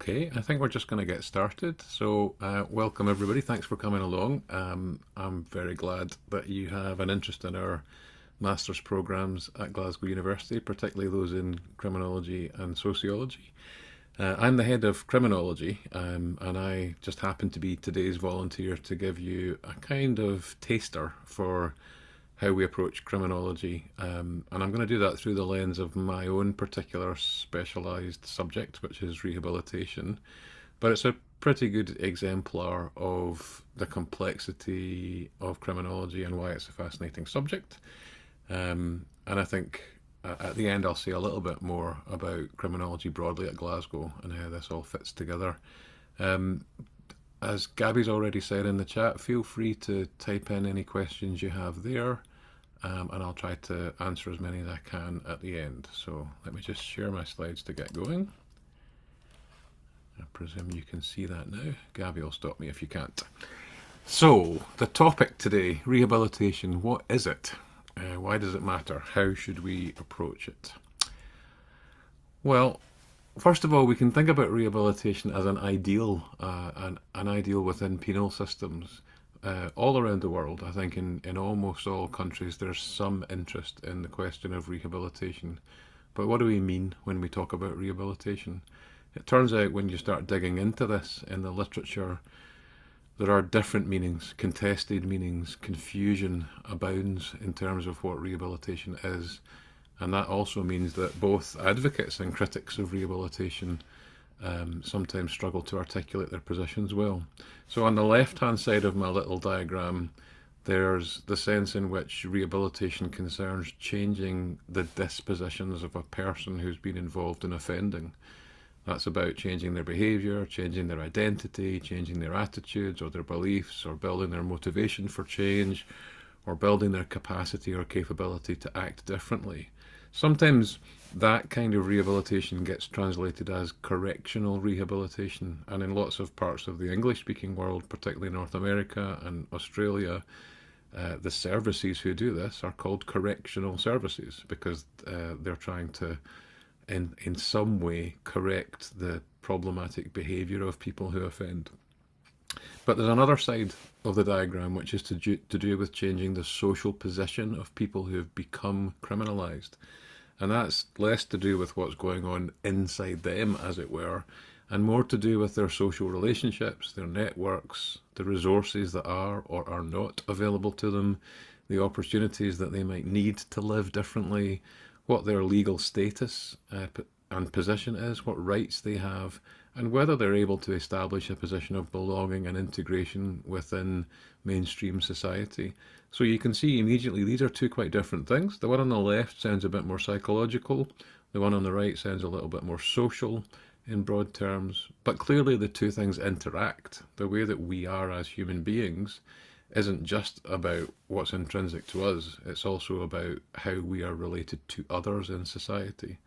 Okay, I think we're just going to get started. So, welcome everybody. Thanks for coming along. I'm very glad that you have an interest in our master's programs at Glasgow University, particularly those in criminology and sociology. I'm the head of criminology, and I just happen to be today's volunteer to give you a kind of taster for how we approach criminology. And I'm going to do that through the lens of my own particular specialised subject, which is rehabilitation. But it's a pretty good exemplar of the complexity of criminology and why it's a fascinating subject. And I think at the end I'll say a little bit more about criminology broadly at Glasgow and how this all fits together. Um, as Gabby's already said in the chat, feel free to type in any questions you have there, and I'll try to answer as many as I can at the end. So let me just share my slides to get going. I presume you can see that now. Gabby will stop me if you can't. So, the topic today, rehabilitation, what is it? Why does it matter? How should we approach it? Well, first of all, we can think about rehabilitation as an ideal, an ideal within penal systems. All around the world, I think in almost all countries, there's some interest in the question of rehabilitation. But what do we mean when we talk about rehabilitation? It turns out when you start digging into this in the literature, there are different meanings, contested meanings, confusion abounds in terms of what rehabilitation is. And that also means that both advocates and critics of rehabilitation sometimes struggle to articulate their positions well. So on the left-hand side of my little diagram, there's the sense in which rehabilitation concerns changing the dispositions of a person who's been involved in offending. That's about changing their behaviour, changing their identity, changing their attitudes or their beliefs, or building their motivation for change, or building their capacity or capability to act differently. Sometimes that kind of rehabilitation gets translated as correctional rehabilitation, and in lots of parts of the English-speaking world, particularly North America and Australia, the services who do this are called correctional services because they're trying to in some way correct the problematic behaviour of people who offend. But there's another side of the diagram which is to do with changing the social position of people who have become criminalised. And that's less to do with what's going on inside them, as it were, and more to do with their social relationships, their networks, the resources that are or are not available to them, the opportunities that they might need to live differently, what their legal status and position is, what rights they have, and whether they're able to establish a position of belonging and integration within mainstream society. So you can see immediately these are two quite different things. The one on the left sounds a bit more psychological, the one on the right sounds a little bit more social in broad terms, but clearly the two things interact. The way that we are as human beings isn't just about what's intrinsic to us, it's also about how we are related to others in society.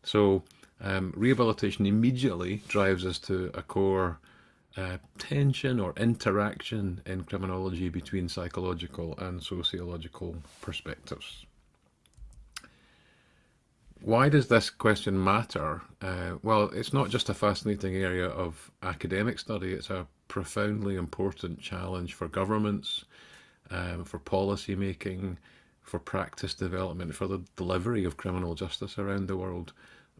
So rehabilitation immediately drives us to a core tension or interaction in criminology between psychological and sociological perspectives. Why does this question matter? Well, it's not just a fascinating area of academic study, it's a profoundly important challenge for governments, for policy making, for practice development, for the delivery of criminal justice around the world.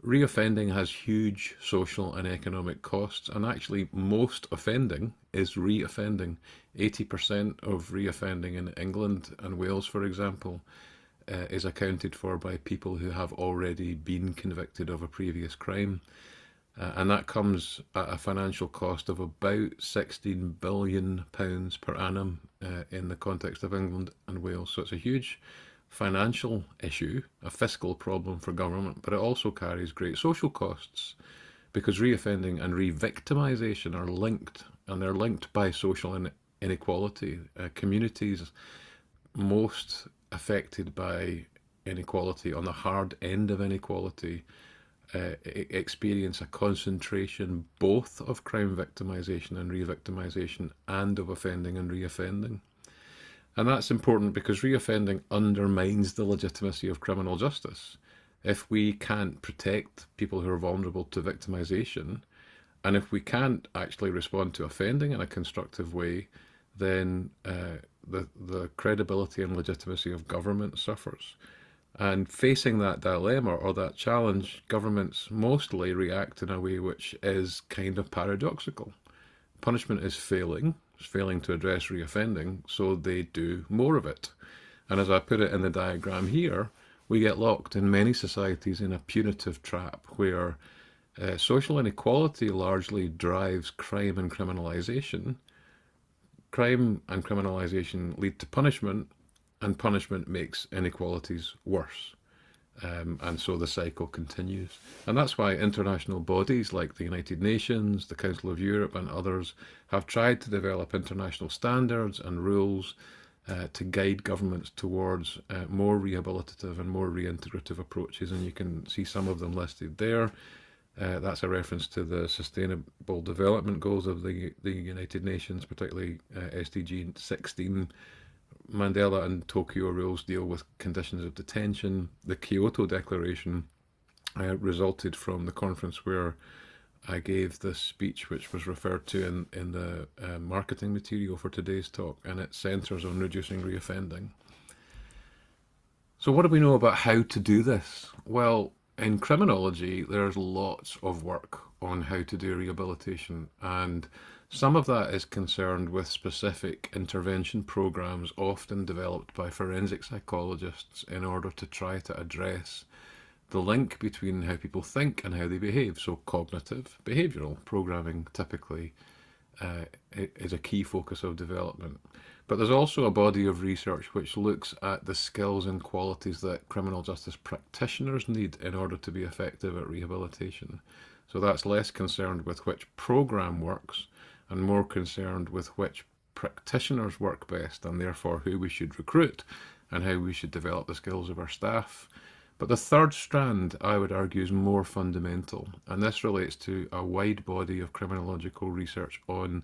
Reoffending has huge social and economic costs, and actually most offending is reoffending. 80% of reoffending in England and Wales, for example, is accounted for by people who have already been convicted of a previous crime. And that comes at a financial cost of about £16 billion per annum in the context of England and Wales. So it's a huge financial issue, a fiscal problem for government, but it also carries great social costs because reoffending and re-victimisation are linked, and they're linked by social inequality. Communities most affected by inequality, on the hard end of inequality, experience a concentration both of crime victimisation and re-victimisation and of offending and reoffending. And that's important because reoffending undermines the legitimacy of criminal justice. If we can't protect people who are vulnerable to victimisation, And if we can't actually respond to offending in a constructive way, then the credibility and legitimacy of government suffers. And facing that dilemma or that challenge, governments mostly react in a way which is kind of paradoxical. Punishment is failing to address reoffending, so they do more of it. And as I put it in the diagram here, we get locked in many societies in a punitive trap where social inequality largely drives crime and criminalisation. Crime and criminalisation lead to punishment, and punishment makes inequalities worse. And so the cycle continues. And that's why international bodies like the United Nations, the Council of Europe, and others have tried to develop international standards and rules to guide governments towards more rehabilitative and more reintegrative approaches. And you can see some of them listed there. That's a reference to the Sustainable Development Goals of the United Nations, particularly SDG 16. Mandela and Tokyo rules deal with conditions of detention. The Kyoto Declaration resulted from the conference where I gave this speech, which was referred to in the marketing material for today's talk, and it centres on reducing reoffending. So what do we know about how to do this? Well, in criminology, there's lots of work on how to do rehabilitation, and some of that is concerned with specific intervention programs often developed by forensic psychologists in order to try to address the link between how people think and how they behave. So cognitive behavioral programming typically is a key focus of development. But there's also a body of research which looks at the skills and qualities that criminal justice practitioners need in order to be effective at rehabilitation. So that's less concerned with which program works and more concerned with which practitioners work best and therefore who we should recruit and how we should develop the skills of our staff. But the third strand, I would argue, is more fundamental, and this relates to a wide body of criminological research on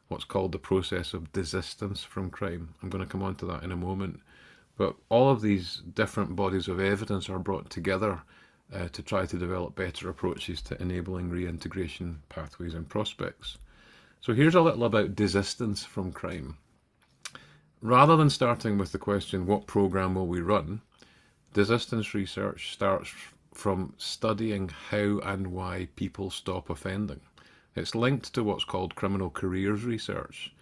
what's called the process of desistance from crime. I'm going to come on to that in a moment. But all of these different bodies of evidence are brought together to try to develop better approaches to enabling reintegration pathways and prospects. So here's a little about desistance from crime. Rather than starting with the question, what program will we run? Desistance research starts from studying how and why people stop offending. It's linked to what's called criminal careers research.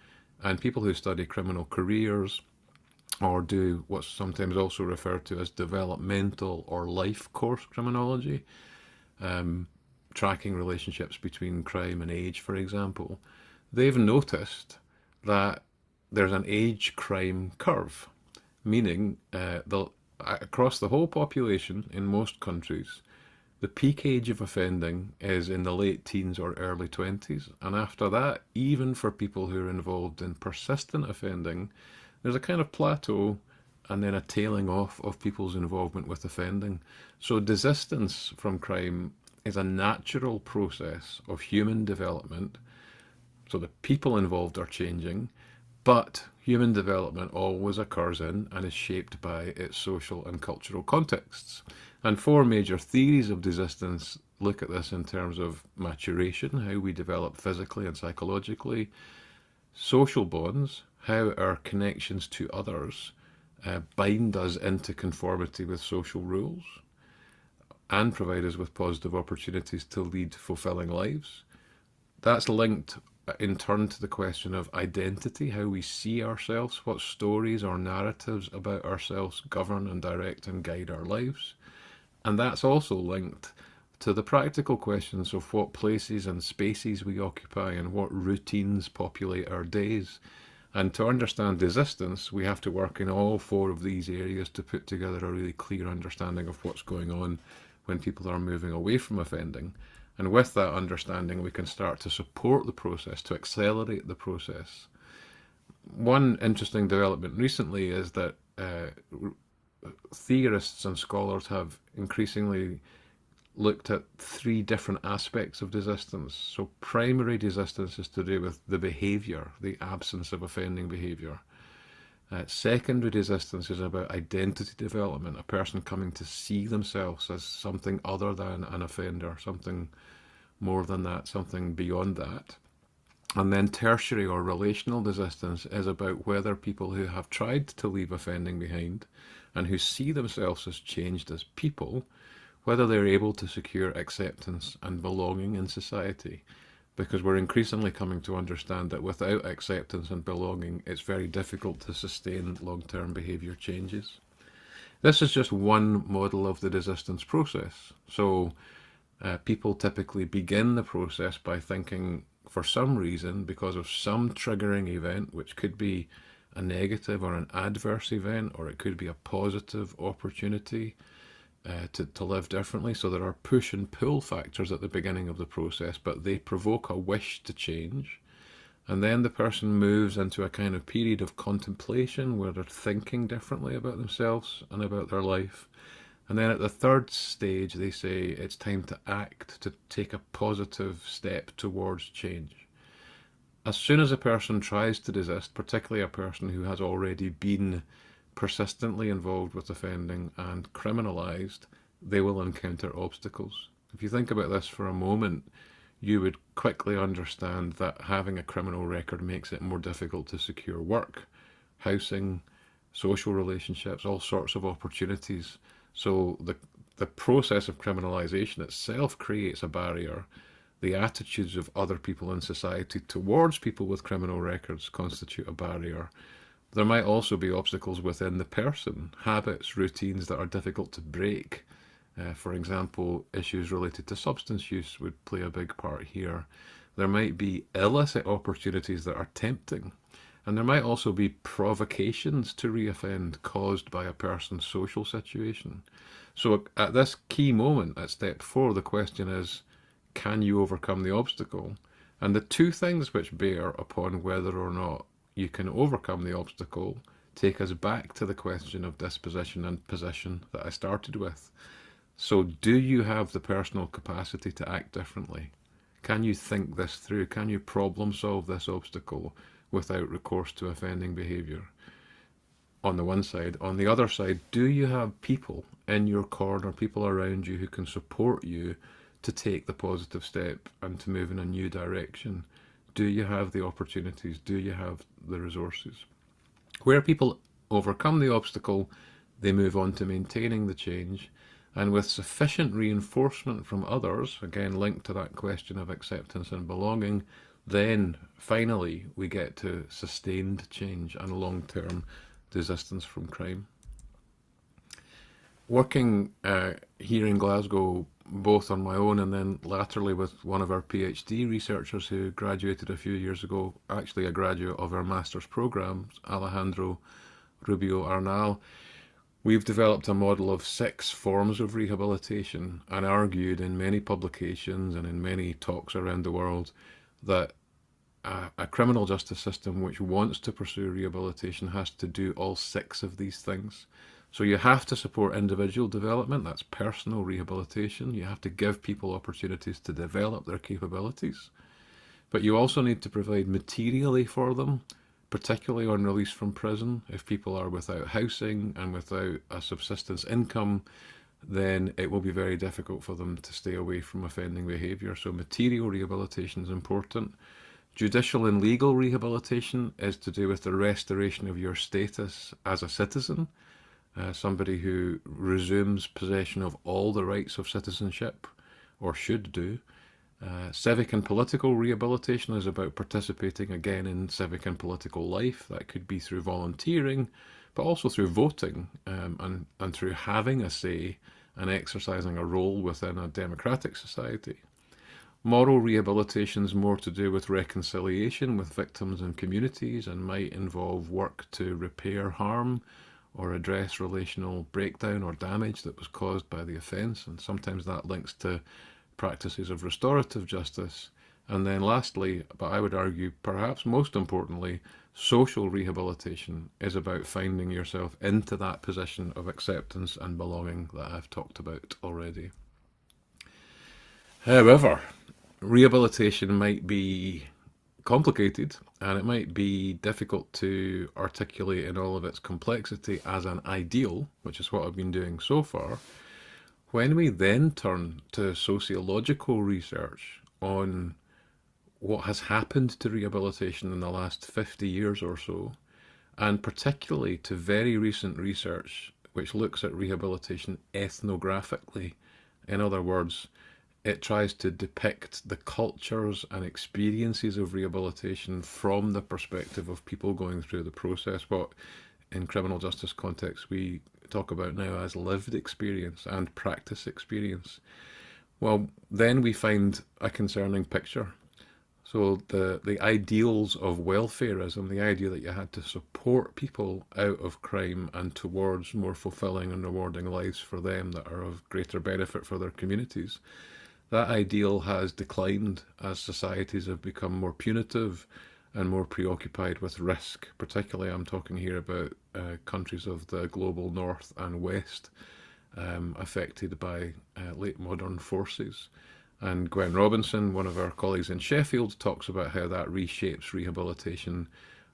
And people who study criminal careers or do what's sometimes also referred to as developmental or life course criminology, tracking relationships between crime and age, for example, they've noticed that there's an age crime curve, meaning across the whole population in most countries, the peak age of offending is in the late teens or early 20s. And after that, even for people who are involved in persistent offending, there's a kind of plateau and then a tailing off of people's involvement with offending. So desistance from crime is a natural process of human development. So the people involved are changing, but human development always occurs in and is shaped by its social and cultural contexts. And four major theories of desistance look at this in terms of maturation, how we develop physically and psychologically, social bonds, how our connections to others bind us into conformity with social rules and provide us with positive opportunities to lead fulfilling lives. That's linked in turn to the question of identity, how we see ourselves, what stories or narratives about ourselves govern and direct and guide our lives. And that's also linked to the practical questions of what places and spaces we occupy and what routines populate our days. And to understand desistance, we have to work in all four of these areas to put together a really clear understanding of what's going on when people are moving away from offending. And with that understanding, we can start to support the process, to accelerate the process. One interesting development recently is that theorists and scholars have increasingly looked at three different aspects of desistance. So primary desistance is to do with the behaviour, the absence of offending behaviour. Secondary desistance is about identity development, a person coming to see themselves as something other than an offender, something more than that, something beyond that. And then tertiary or relational desistance is about whether people who have tried to leave offending behind and who see themselves as changed as people, whether they're able to secure acceptance and belonging in society. Because we're increasingly coming to understand that without acceptance and belonging, it's very difficult to sustain long-term behaviour changes. This is just one model of the desistance process. So people typically begin the process by thinking, for some reason, because of some triggering event, which could be a negative or an adverse event, or it could be a positive opportunity to live differently. So there are push and pull factors at the beginning of the process, but they provoke a wish to change. And then the person moves into a kind of period of contemplation where they're thinking differently about themselves and about their life. And then at the third stage, they say it's time to act, to take a positive step towards change. As soon as a person tries to desist, particularly a person who has already been persistently involved with offending and criminalised, they will encounter obstacles. If you think about this for a moment, you would quickly understand that having a criminal record makes it more difficult to secure work, housing, social relationships, all sorts of opportunities. So the process of criminalisation itself creates a barrier. The attitudes of other people in society towards people with criminal records constitute a barrier. There might also be obstacles within the person, habits, routines that are difficult to break. For example, issues related to substance use would play a big part here. There might be illicit opportunities that are tempting, and there might also be provocations to reoffend caused by a person's social situation. So at this key moment, at step 4, the question is, can you overcome the obstacle? And the two things which bear upon whether or not you can overcome the obstacle take us back to the question of disposition and position that I started with. So do you have the personal capacity to act differently? Can you think this through? Can you problem solve this obstacle without recourse to offending behaviour? On the one side. On the other side, do you have people in your corner, people around you who can support you to take the positive step and to move in a new direction? Do you have the opportunities? Do you have the resources? Where people overcome the obstacle, they move on to maintaining the change. And with sufficient reinforcement from others, again linked to that question of acceptance and belonging, then finally we get to sustained change and long-term desistance from crime. Working here in Glasgow, both on my own and then laterally with one of our PhD researchers who graduated a few years ago, actually a graduate of our master's programme, Alejandro Rubio Arnal, we've developed a model of 6 forms of rehabilitation and argued in many publications and in many talks around the world that a criminal justice system which wants to pursue rehabilitation has to do all 6 of these things. So you have to support individual development, that's personal rehabilitation. You have to give people opportunities to develop their capabilities. But you also need to provide materially for them, particularly on release from prison. If people are without housing and without a subsistence income, then it will be very difficult for them to stay away from offending behaviour. So material rehabilitation is important. Judicial and legal rehabilitation is to do with the restoration of your status as a citizen, somebody who resumes possession of all the rights of citizenship, or should do. Civic and political rehabilitation is about participating again in civic and political life. That could be through volunteering, but also through voting and through having a say and exercising a role within a democratic society. Moral rehabilitation is more to do with reconciliation with victims and communities and might involve work to repair harm or address relational breakdown or damage that was caused by the offence, and sometimes that links to practices of restorative justice. And then lastly, but I would argue perhaps most importantly, social rehabilitation is about finding yourself into that position of acceptance and belonging that I've talked about already. However, rehabilitation might be complicated and it might be difficult to articulate in all of its complexity as an ideal, which is what I've been doing so far. When we then turn to sociological research on what has happened to rehabilitation in the last 50 years or so, and particularly to very recent research which looks at rehabilitation ethnographically. In other words, it tries to depict the cultures and experiences of rehabilitation from the perspective of people going through the process, what in criminal justice context we talk about now as lived experience and practice experience. Well, then we find a concerning picture. So the ideals of welfareism, the idea that you had to support people out of crime and towards more fulfilling and rewarding lives for them that are of greater benefit for their communities, that ideal has declined as societies have become more punitive and more preoccupied with risk. Particularly, I'm talking here about countries of the global north and west affected by late modern forces. And Gwen Robinson, one of our colleagues in Sheffield, talks about how that reshapes rehabilitation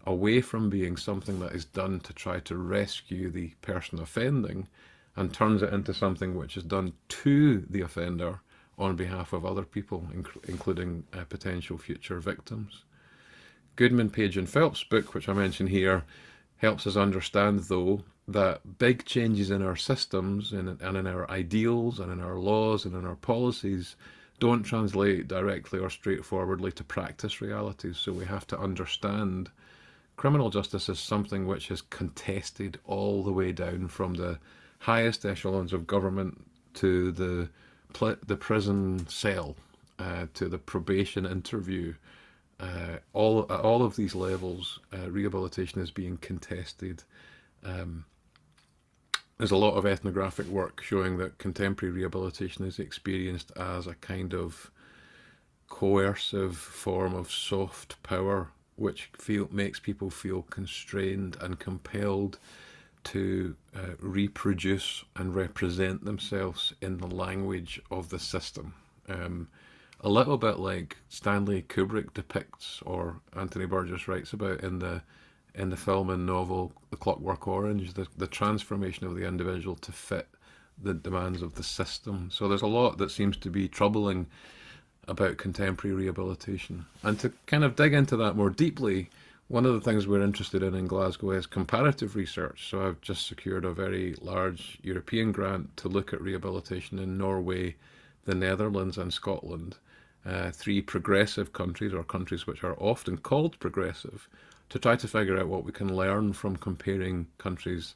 away from being something that is done to try to rescue the person offending and turns it into something which is done to the offender on behalf of other people, including potential future victims. Goodman, Page and Phelps' book, which I mention here, helps us understand, though, that big changes in our systems and in our ideals and in our laws and in our policies don't translate directly or straightforwardly to practice realities. So we have to understand criminal justice as something which is contested all the way down from the highest echelons of government to the prison cell, to the probation interview. All of these levels, rehabilitation is being contested. There's a lot of ethnographic work showing that contemporary rehabilitation is experienced as a kind of coercive form of soft power, which makes people feel constrained and compelled to reproduce and represent themselves in the language of the system. A little bit like Stanley Kubrick depicts, or Anthony Burgess writes about in the film and novel The Clockwork Orange, the transformation of the individual to fit the demands of the system. So there's a lot that seems to be troubling about contemporary rehabilitation. And to kind of dig into that more deeply, one of the things we're interested in Glasgow is comparative research. So I've just secured a very large European grant to look at rehabilitation in Norway, the Netherlands and Scotland, three progressive countries, or countries which are often called progressive, to try to figure out what we can learn from comparing countries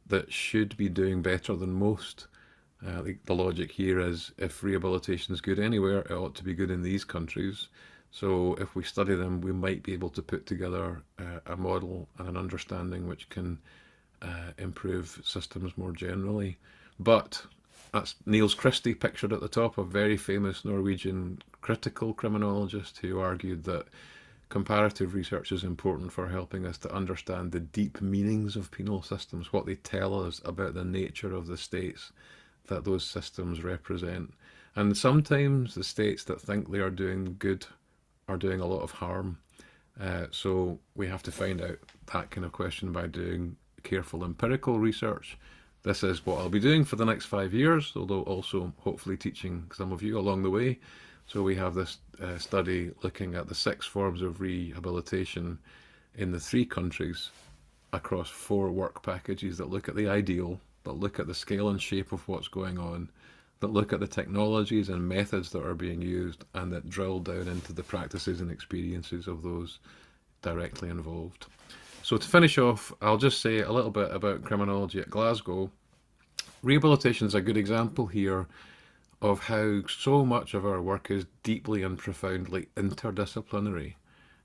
that should be doing better than most. The logic here is if rehabilitation is good anywhere, it ought to be good in these countries. So if we study them, we might be able to put together a model and an understanding which can improve systems more generally. But that's Niels Christie pictured at the top, a very famous Norwegian critical criminologist who argued that comparative research is important for helping us to understand the deep meanings of penal systems, what they tell us about the nature of the states that those systems represent. And sometimes the states that think they are doing good are doing a lot of harm. So we have to find out that kind of question by doing careful empirical research. This is what I'll be doing for the next 5 years, although also hopefully teaching some of you along the way. So we have this study looking at the 6 forms of rehabilitation in the 3 countries across 4 work packages that look at the ideal, that look at the scale and shape of what's going on, that look at the technologies and methods that are being used, and that drill down into the practices and experiences of those directly involved. So to finish off, I'll just say a little bit about criminology at Glasgow. Rehabilitation is a good example here of how so much of our work is deeply and profoundly interdisciplinary.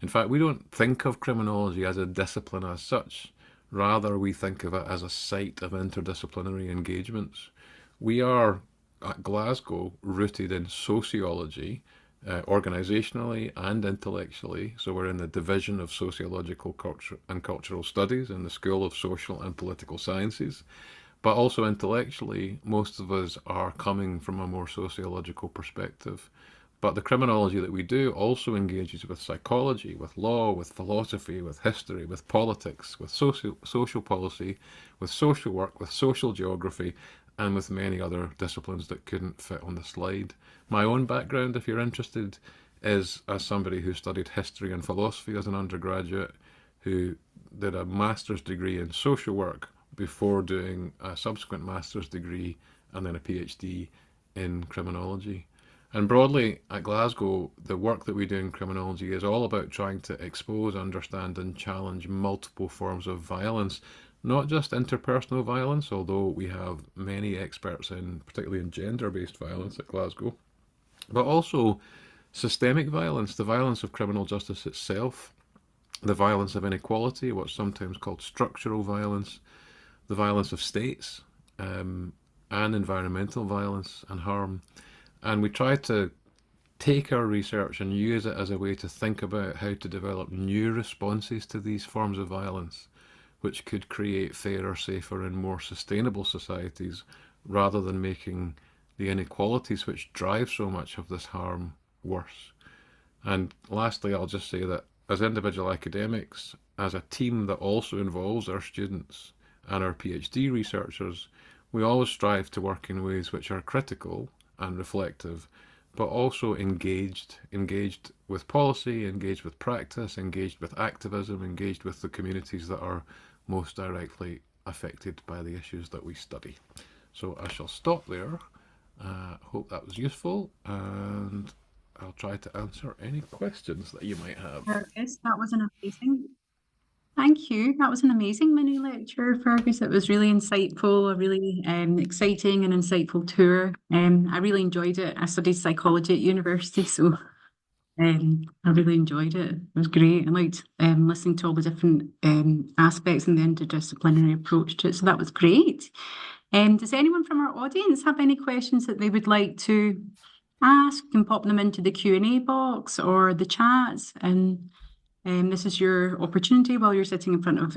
In fact, we don't think of criminology as a discipline as such. Rather, we think of it as a site of interdisciplinary engagements. We are, at Glasgow, rooted in sociology, organisationally and intellectually. So we're in the division of sociological culture and cultural studies in the School of Social and Political Sciences. But also intellectually, most of us are coming from a more sociological perspective. But the criminology that we do also engages with psychology, with law, with philosophy, with history, with politics, with social policy, with social work, with social geography, and with many other disciplines that couldn't fit on the slide. My own background, if you're interested, is as somebody who studied history and philosophy as an undergraduate, who did a master's degree in social work before doing a subsequent master's degree and then a PhD in criminology. And broadly at Glasgow, the work that we do in criminology is all about trying to expose, understand, and challenge multiple forms of violence, not just interpersonal violence, although we have many experts in, particularly in gender based violence at Glasgow, but also systemic violence, the violence of criminal justice itself, the violence of inequality, what's sometimes called structural violence, the violence of states, and environmental violence and harm. And we try to take our research and use it as a way to think about how to develop new responses to these forms of violence, which could create fairer, safer, and more sustainable societies rather than making the inequalities which drive so much of this harm worse. And lastly, I'll just say that as individual academics, as a team that also involves our students and our PhD researchers, we always strive to work in ways which are critical and reflective, but also engaged with policy, engaged with practice, engaged with activism, engaged with the communities that are most directly affected by the issues that we study. So I shall stop there. Hope that was useful, and I'll try to answer any questions that you might have. Fergus, that was an amazing. Thank you. That was an amazing mini lecture, Fergus. It was really insightful, a really exciting and insightful tour. I really enjoyed it. I studied psychology at university, so I really enjoyed it. It was great. I liked listening to all the different aspects and the interdisciplinary approach to it. So that was great. Does anyone from our audience have any questions that they would like to ask? You can pop them into the Q&A box or the chats, and this is your opportunity while you're sitting in front of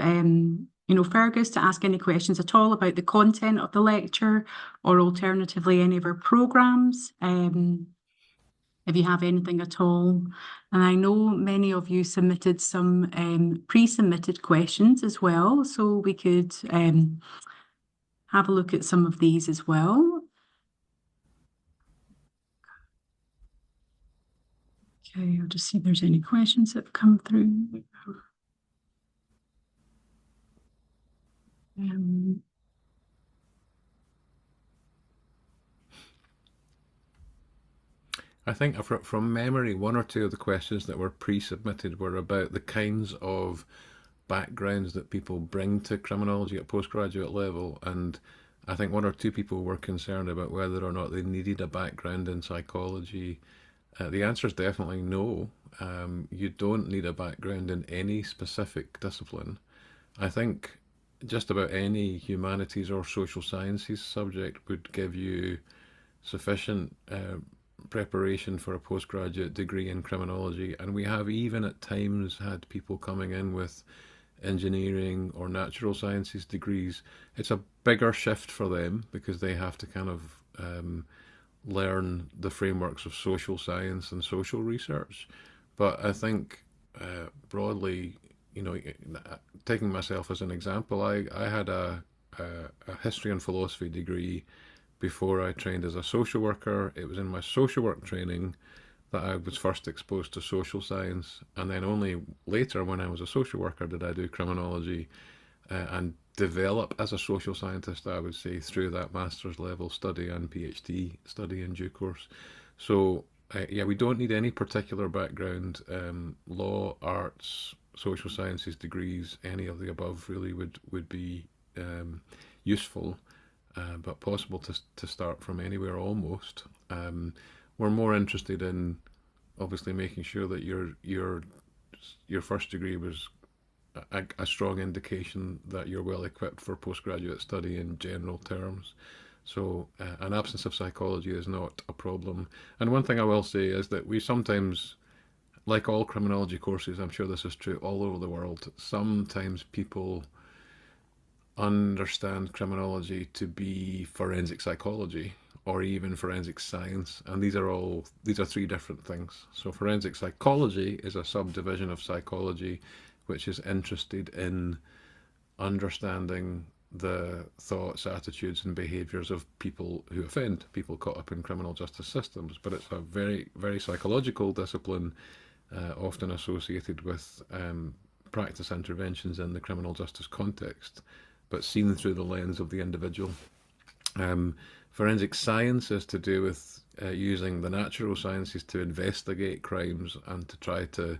Fergus to ask any questions at all about the content of the lecture, or alternatively any of our programs. If you have anything at all. And I know many of you submitted some pre-submitted questions as well, so we could have a look at some of these as well. Okay, I'll just see if there's any questions that have come through. I think from memory, one or two of the questions that were pre-submitted were about the kinds of backgrounds that people bring to criminology at postgraduate level, and I think one or two people were concerned about whether or not they needed a background in psychology. The answer is definitely no. You don't need a background in any specific discipline. I think just about any humanities or social sciences subject would give you sufficient preparation for a postgraduate degree in criminology. And we have even at times had people coming in with engineering or natural sciences degrees. It's a bigger shift for them because they have to kind of learn the frameworks of social science and social research. But I think broadly, taking myself as an example, I had a history and philosophy degree before I trained as a social worker. It was in my social work training that I was first exposed to social science, and then only later, when I was a social worker, did I do criminology and develop as a social scientist, I would say, through that master's level study and PhD study in due course. So, yeah, we don't need any particular background. Law, arts, social sciences degrees, any of the above really would be useful, but possible to start from anywhere almost. We're more interested in obviously making sure that your first degree was a strong indication that you're well equipped for postgraduate study in general terms. So an absence of psychology is not a problem. And one thing I will say is that we sometimes, like all criminology courses, I'm sure this is true all over the world, sometimes people understand criminology to be forensic psychology or even forensic science, and these are three different things. So forensic psychology is a subdivision of psychology which is interested in understanding the thoughts, attitudes, and behaviours of people who offend, people caught up in criminal justice systems. But it's a very, very psychological discipline, often associated with practice interventions in the criminal justice context, but seen through the lens of the individual. Forensic science is to do with using the natural sciences to investigate crimes and to try to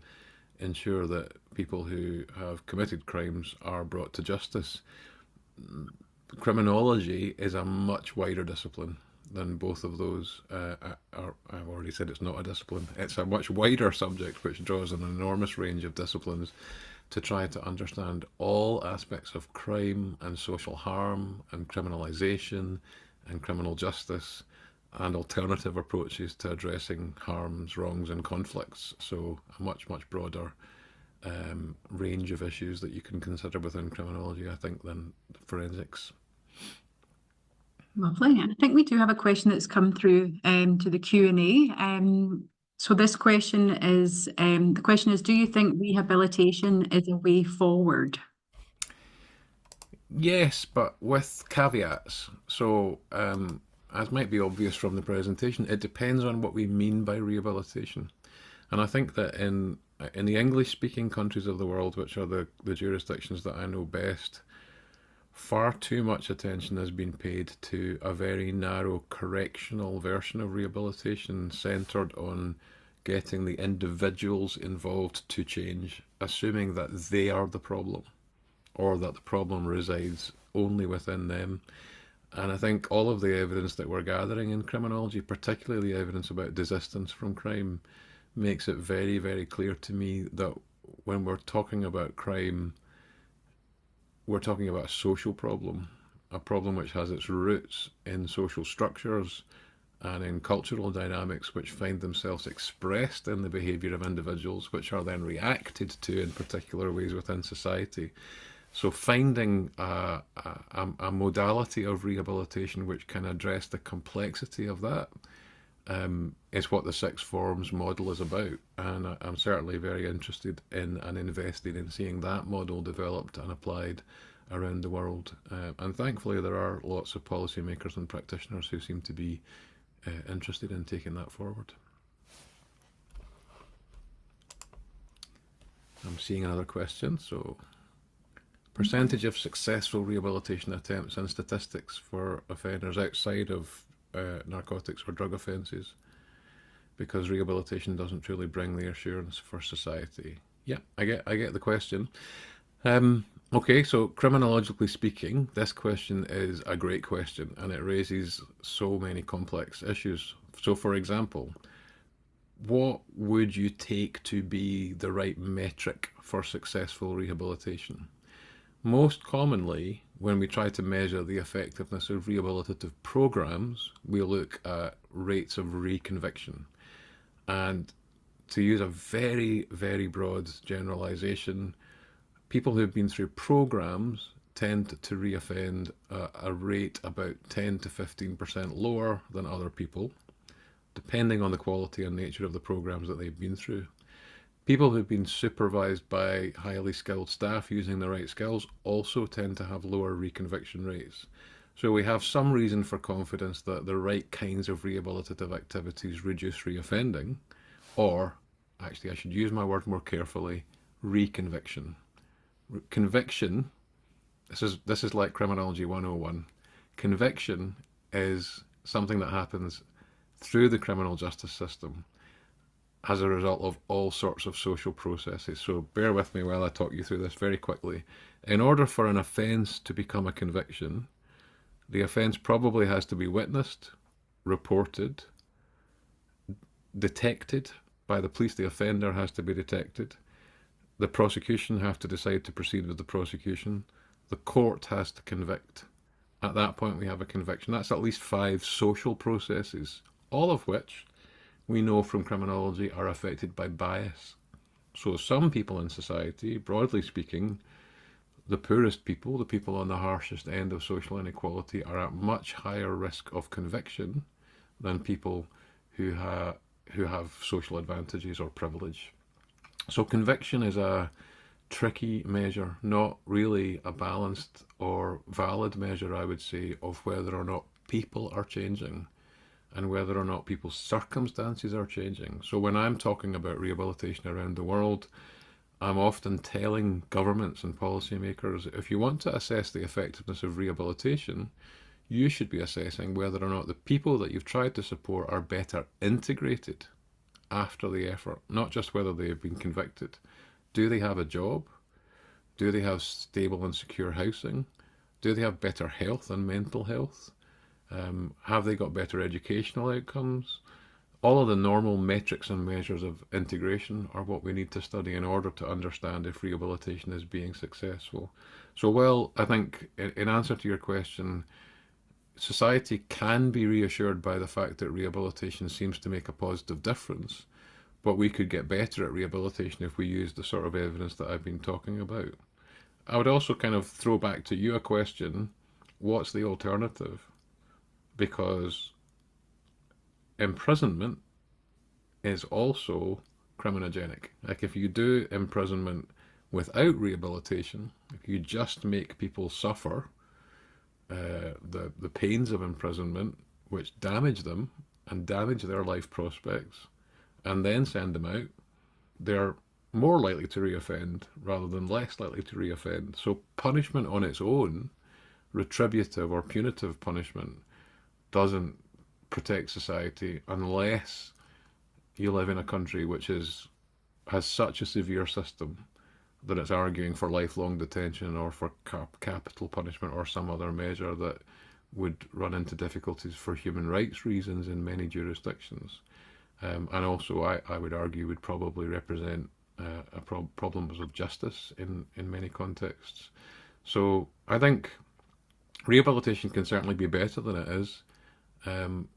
ensure that people who have committed crimes are brought to justice. Criminology is a much wider discipline than both of those. I've already said it's not a discipline. It's a much wider subject which draws an enormous range of disciplines to try to understand all aspects of crime and social harm and criminalisation and criminal justice and alternative approaches to addressing harms, wrongs, and conflicts. So, a much, much broader range of issues that you can consider within criminology, I think, than forensics. Lovely. And I think we do have a question that's come through to the Q&A. So this question is, the question is, do you think rehabilitation is a way forward? Yes, but with caveats. So, as might be obvious from the presentation, it depends on what we mean by rehabilitation. And I think that in the English-speaking countries of the world, which are the jurisdictions that I know best, far too much attention has been paid to a very narrow correctional version of rehabilitation centered on getting the individuals involved to change, assuming that they are the problem or that the problem resides only within them. And I think all of the evidence that we're gathering in criminology, particularly the evidence about desistance from crime, makes it very, very clear to me that when we're talking about crime, we're talking about a social problem, a problem which has its roots in social structures and in cultural dynamics which find themselves expressed in the behaviour of individuals, which are then reacted to in particular ways within society. So finding a modality of rehabilitation which can address the complexity of that is what the six forms model is about. And I'm certainly very interested in and invested in seeing that model developed and applied around the world. And thankfully, there are lots of policymakers and practitioners who seem to be interested in taking that forward. I'm seeing another question. So, percentage of successful rehabilitation attempts and statistics for offenders outside of narcotics or drug offences, because rehabilitation doesn't truly bring the assurance for society. Yeah, I get the question. Okay, so criminologically speaking, this question is a great question and it raises so many complex issues. So, for example, what would you take to be the right metric for successful rehabilitation? Most commonly, when we try to measure the effectiveness of rehabilitative programs, we look at rates of reconviction. And to use a very, very broad generalization, people who've been through programs tend to reoffend a rate about 10 to 15% lower than other people, depending on the quality and nature of the programs that they've been through. People who've been supervised by highly skilled staff using the right skills also tend to have lower reconviction rates. So we have some reason for confidence that the right kinds of rehabilitative activities reduce reoffending, or, actually I should use my word more carefully, reconviction. Conviction, this is like Criminology 101. Conviction is something that happens through the criminal justice system as a result of all sorts of social processes. So bear with me while I talk you through this very quickly. In order for an offence to become a conviction, the offence probably has to be witnessed, reported, detected by the police. The offender has to be detected. The prosecution have to decide to proceed with the prosecution. The court has to convict. At that point, we have a conviction. That's at least 5 social processes, all of which we know from criminology are affected by bias. So some people in society, broadly speaking, the poorest people, the people on the harshest end of social inequality, are at much higher risk of conviction than people who have social advantages or privilege. So conviction is a tricky measure, not really a balanced or valid measure, I would say, of whether or not people are changing and whether or not people's circumstances are changing. So when I'm talking about rehabilitation around the world, I'm often telling governments and policymakers, if you want to assess the effectiveness of rehabilitation, you should be assessing whether or not the people that you've tried to support are better integrated after the effort, not just whether they have been convicted. Do they have a job? Do they have stable and secure housing? Do they have better health and mental health? Have they got better educational outcomes? All of the normal metrics and measures of integration are what we need to study in order to understand if rehabilitation is being successful. So, well, I think in answer to your question, society can be reassured by the fact that rehabilitation seems to make a positive difference, but we could get better at rehabilitation if we use the sort of evidence that I've been talking about. I would also kind of throw back to you a question: what's the alternative? Because imprisonment is also criminogenic. Like if you do imprisonment without rehabilitation, if you just make people suffer the pains of imprisonment, which damage them and damage their life prospects, and then send them out, they're more likely to reoffend rather than less likely to reoffend. So punishment on its own, retributive or punitive punishment, doesn't protect society unless you live in a country which has such a severe system that it's arguing for lifelong detention or for capital punishment or some other measure that would run into difficulties for human rights reasons in many jurisdictions. And also, I would argue, would probably represent problems of justice in many contexts. So I think rehabilitation can certainly be better than it is,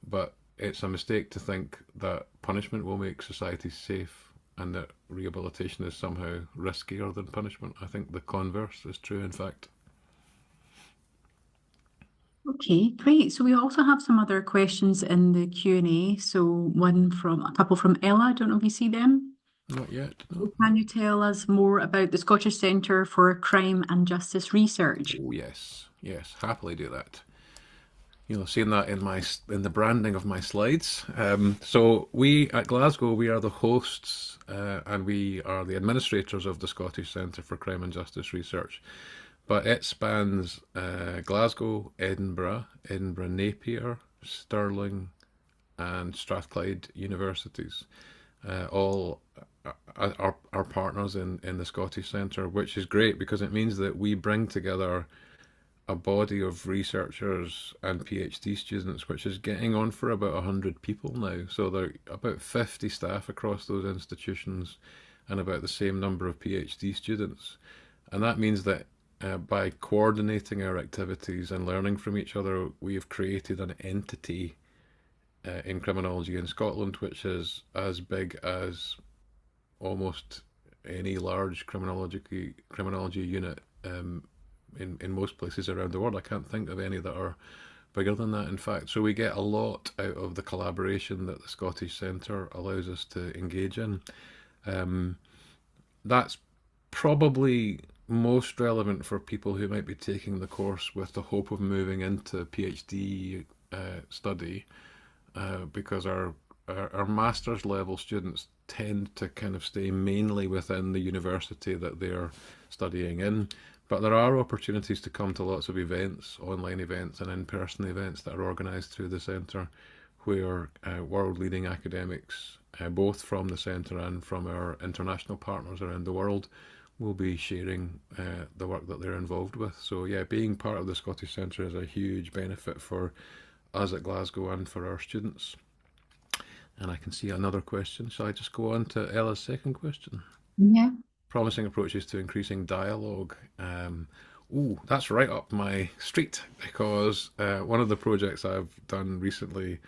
but it's a mistake to think that punishment will make society safe and that rehabilitation is somehow riskier than punishment. I think the converse is true, in fact. Okay, great. So we also have some other questions in the Q&A. So one from a couple from Ella. I don't know if you see them. Not yet, no. So can you tell us more about the Scottish Centre for Crime and Justice Research? Oh, yes, yes, happily do that. You'll have seen that in the branding of my slides. So we at Glasgow, we are the hosts and we are the administrators of the Scottish Centre for Crime and Justice Research. But it spans Glasgow, Edinburgh, Edinburgh Napier, Stirling, and Strathclyde universities. All are partners in the Scottish Centre, which is great because it means that we bring together a body of researchers and PhD students, which is getting on for about 100 people now. So there are about 50 staff across those institutions and about the same number of PhD students. And that means that by coordinating our activities and learning from each other, we have created an entity in criminology in Scotland, which is as big as almost any large criminology unit in most places around the world. I can't think of any that are bigger than that, in fact. So we get a lot out of the collaboration that the Scottish Centre allows us to engage in. That's probably most relevant for people who might be taking the course with the hope of moving into PhD study, because our master's level students tend to kind of stay mainly within the university that they're studying in. But there are opportunities to come to lots of events, online events and in-person events that are organised through the centre, where world-leading academics, both from the centre and from our international partners around the world, will be sharing the work that they're involved with. So yeah, being part of the Scottish Centre is a huge benefit for us at Glasgow and for our students. And I can see another question. Shall I just go on to Ella's second question? Yeah. Promising approaches to increasing dialogue. That's right up my street because one of the projects I've done recently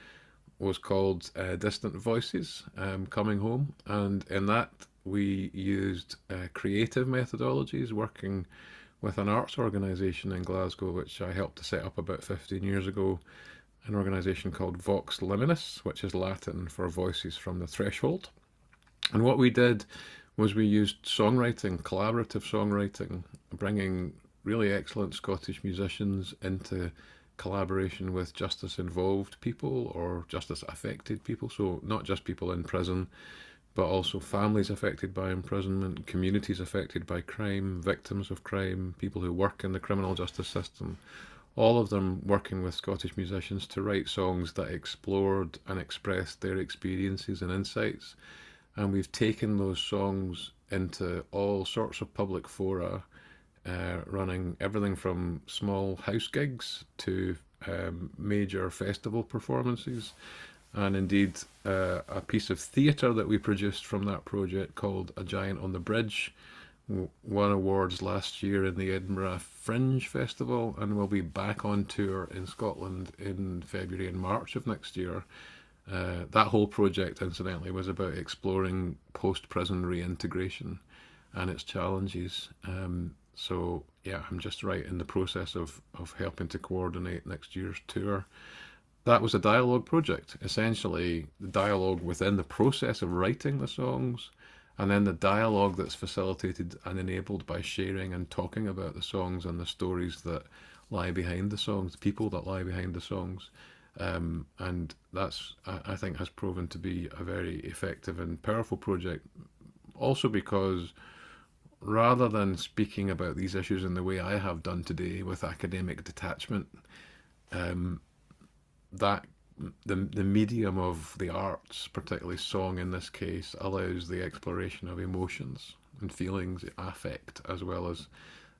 was called Distant Voices Coming Home. And in that, we used creative methodologies working with an arts organisation in Glasgow, which I helped to set up about 15 years ago, an organisation called Vox Liminis, which is Latin for Voices from the Threshold. And what we did was we used songwriting, collaborative songwriting, bringing really excellent Scottish musicians into collaboration with justice involved people or justice affected people. So, not just people in prison, but also families affected by imprisonment, communities affected by crime, victims of crime, people who work in the criminal justice system. All of them working with Scottish musicians to write songs that explored and expressed their experiences and insights. And we've taken those songs into all sorts of public fora, running everything from small house gigs to major festival performances. And indeed, a piece of theatre that we produced from that project called A Giant on the Bridge won awards last year in the Edinburgh Fringe Festival and will be back on tour in Scotland in February and March of next year. That whole project, incidentally, was about exploring post-prison reintegration and its challenges. So, yeah, I'm just right in the process of helping to coordinate next year's tour. That was a dialogue project, essentially the dialogue within the process of writing the songs, and then the dialogue that's facilitated and enabled by sharing and talking about the songs and the stories that lie behind the songs, the people that lie behind the songs. And that's, I think, has proven to be a very effective and powerful project. Also, because rather than speaking about these issues in the way I have done today with academic detachment, um, that the medium of the arts, particularly song in this case, allows the exploration of emotions and feelings, affect, as well as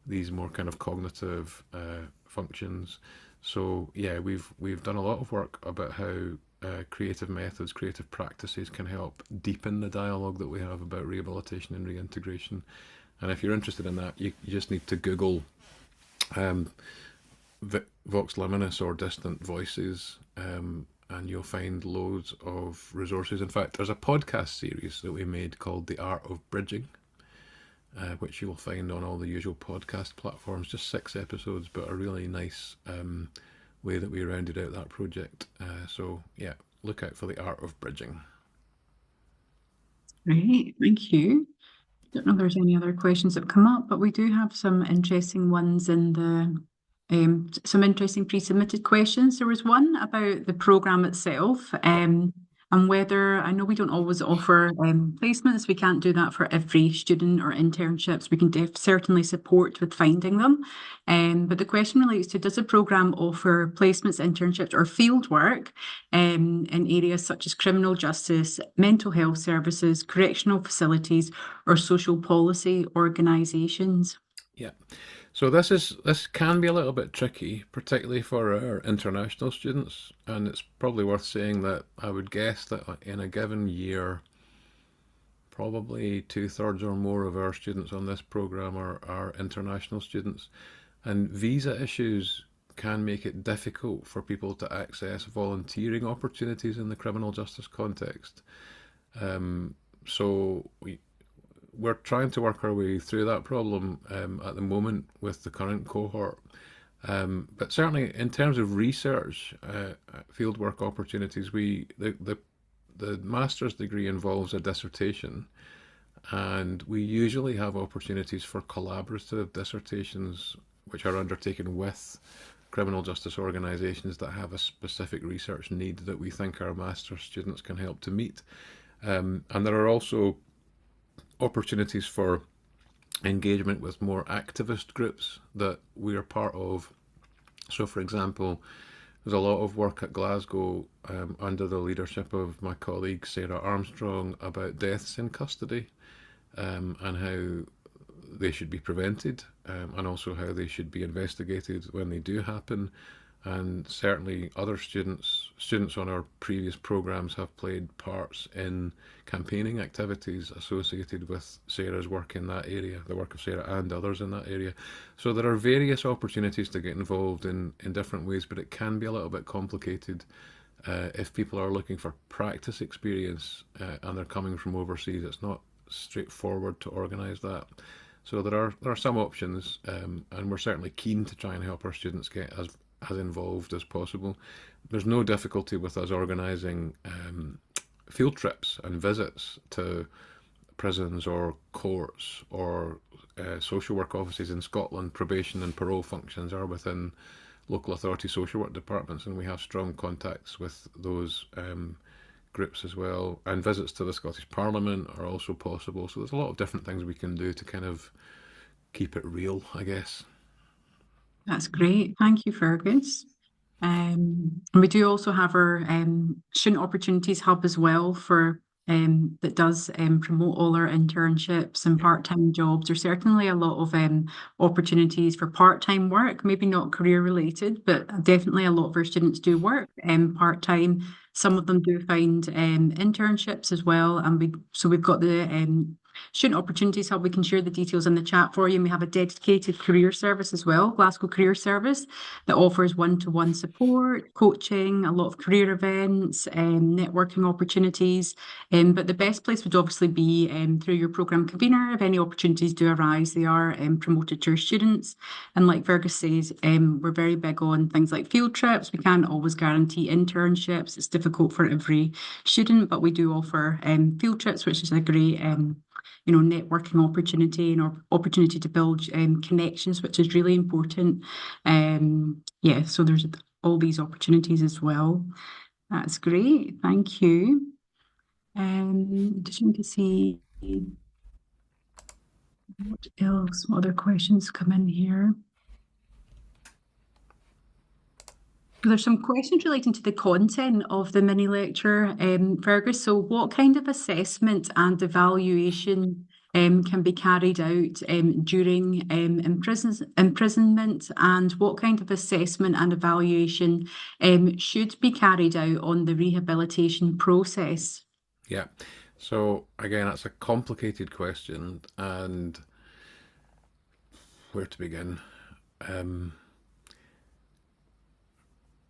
these more kind of cognitive functions. So yeah, we've done a lot of work about how creative methods, creative practices can help deepen the dialogue that we have about rehabilitation and reintegration. And if you're interested in that, you just need to Google um, Vox Liminis or Distant Voices, and you'll find loads of resources. In fact, there's a podcast series that we made called The Art of Bridging, which you will find on all the usual podcast platforms. Just 6 episodes, but a really nice way that we rounded out that project. So, yeah, look out for The Art of Bridging. Great, thank you. Don't know if there's any other questions that have come up, but we do have some interesting ones in the some interesting pre-submitted questions. There was one about the programme itself, and whether I know we don't always offer placements. We can't do that for every student or internships. We can certainly support with finding them. But the question relates to, does the programme offer placements, internships, or field work in areas such as criminal justice, mental health services, correctional facilities, or social policy organisations? Yeah. So this can be a little bit tricky, particularly for our international students, and it's probably worth saying that I would guess that in a given year, probably 2/3 or more of our students on this program are international students, and visa issues can make it difficult for people to access volunteering opportunities in the criminal justice context. So we're trying to work our way through that problem at the moment with the current cohort. But certainly, in terms of research, fieldwork opportunities, the master's degree involves a dissertation, and we usually have opportunities for collaborative dissertations, which are undertaken with criminal justice organisations that have a specific research need that we think our master's students can help to meet. And there are also opportunities for engagement with more activist groups that we are part of. So, for example, there's a lot of work at Glasgow under the leadership of my colleague Sarah Armstrong about deaths in custody, and how they should be prevented, and also how they should be investigated when they do happen. And certainly other students on our previous programs have played parts in campaigning activities associated with Sarah's work in that area, the work of Sarah and others in that area. So there are various opportunities to get involved in different ways, but it can be a little bit complicated if people are looking for practice experience and they're coming from overseas. It's not straightforward to organise that. So there are some options, and we're certainly keen to try and help our students get as involved as possible. There's no difficulty with us organising field trips and visits to prisons or courts or social work offices in Scotland, probation and parole functions are within local authority social work departments, and we have strong contacts with those groups as well. And visits to the Scottish Parliament are also possible. So there's a lot of different things we can do to kind of keep it real, I guess. That's great. Thank you, Fergus. And we do also have our Student Opportunities Hub as well for that does promote all our internships and Yeah. part-time jobs. There's certainly a lot of opportunities for part-time work, maybe not career related, but definitely a lot of our students do work part-time. Some of them do find internships as well, and we've got the Student Opportunities Hub. We can share the details in the chat for you. And we have a dedicated career service as well, Glasgow Career Service, that offers one-to-one support, coaching, a lot of career events, networking opportunities. But the best place would obviously be through your programme convener. If any opportunities do arise, they are promoted to your students. And like Fergus says, we're very big on things like field trips. We can't always guarantee internships. It's difficult for every student, but we do offer field trips, which is a great networking opportunity and opportunity to build connections, which is really important. Yeah, so there's all these opportunities as well. That's great. Thank you. Just want to see what else, what other questions come in here. There's some questions relating to the content of the mini lecture, Fergus. So what kind of assessment and evaluation can be carried out during imprisonment, and what kind of assessment and evaluation should be carried out on the rehabilitation process? Yeah. So again, that's a complicated question, and where to begin? Um,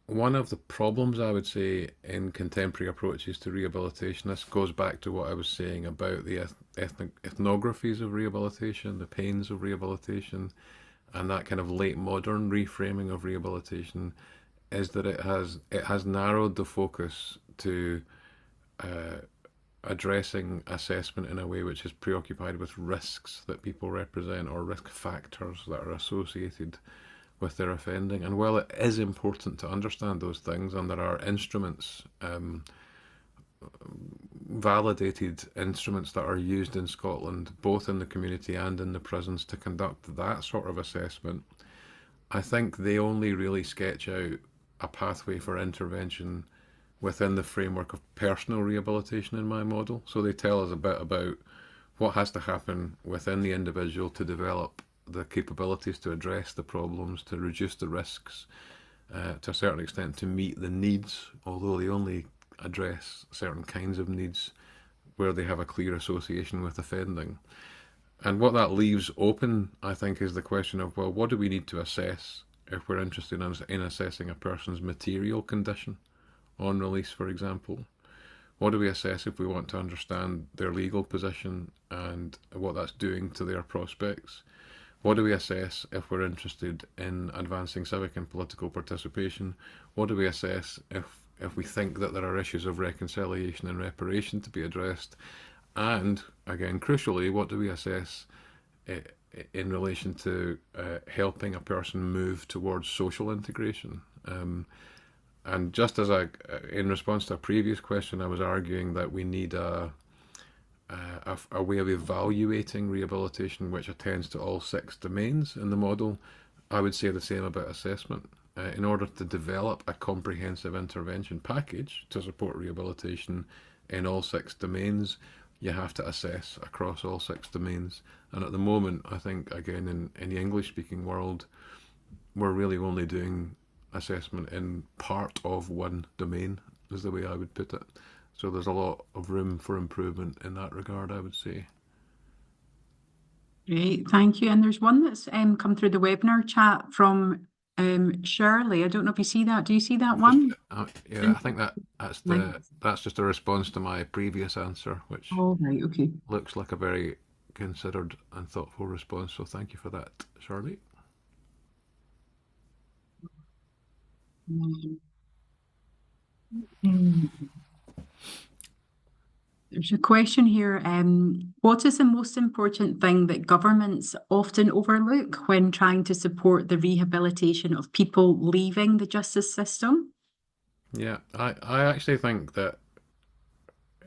One of the problems I would say in contemporary approaches to rehabilitation, this goes back to what I was saying about the ethnographies of rehabilitation, the pains of rehabilitation, and that kind of late modern reframing of rehabilitation, is that it has narrowed the focus to uh, addressing assessment in a way which is preoccupied with risks that people represent or risk factors that are associated with their offending. And while it is important to understand those things, and there are instruments, validated instruments that are used in Scotland, both in the community and in the prisons, to conduct that sort of assessment, I think they only really sketch out a pathway for intervention within the framework of personal rehabilitation in my model. So they tell us a bit about what has to happen within the individual to develop the capabilities to address the problems, to reduce the risks, to a certain extent to meet the needs, although they only address certain kinds of needs where they have a clear association with offending. And what that leaves open, I think, is the question of, well, what do we need to assess if we're interested in assessing a person's material condition on release, for example? What do we assess if we want to understand their legal position and what that's doing to their prospects? What do we assess if we're interested in advancing civic and political participation? What do we assess if we think that there are issues of reconciliation and reparation to be addressed? And again, crucially, what do we assess in relation to helping a person move towards social integration? And just as in response to a previous question, I was arguing that we need a way of evaluating rehabilitation which attends to all six domains in the model. I would say the same about assessment. In order to develop a comprehensive intervention package to support rehabilitation in all six domains, you have to assess across all six domains. And at the moment, I think, again, in the English speaking world, we're really only doing assessment in part of one domain, is the way I would put it. So there's a lot of room for improvement in that regard, I would say. Great, thank you. And there's one that's come through the webinar chat from Shirley. I don't know if you see that. Do you see that I've just, one? yeah, I think that's Right. that's just a response to my previous answer, which Oh, right, okay. looks like a very considered and thoughtful response. So thank you for that, Charlie. Mm. There's a question here. What is the most important thing that governments often overlook when trying to support the rehabilitation of people leaving the justice system? Yeah, I actually think that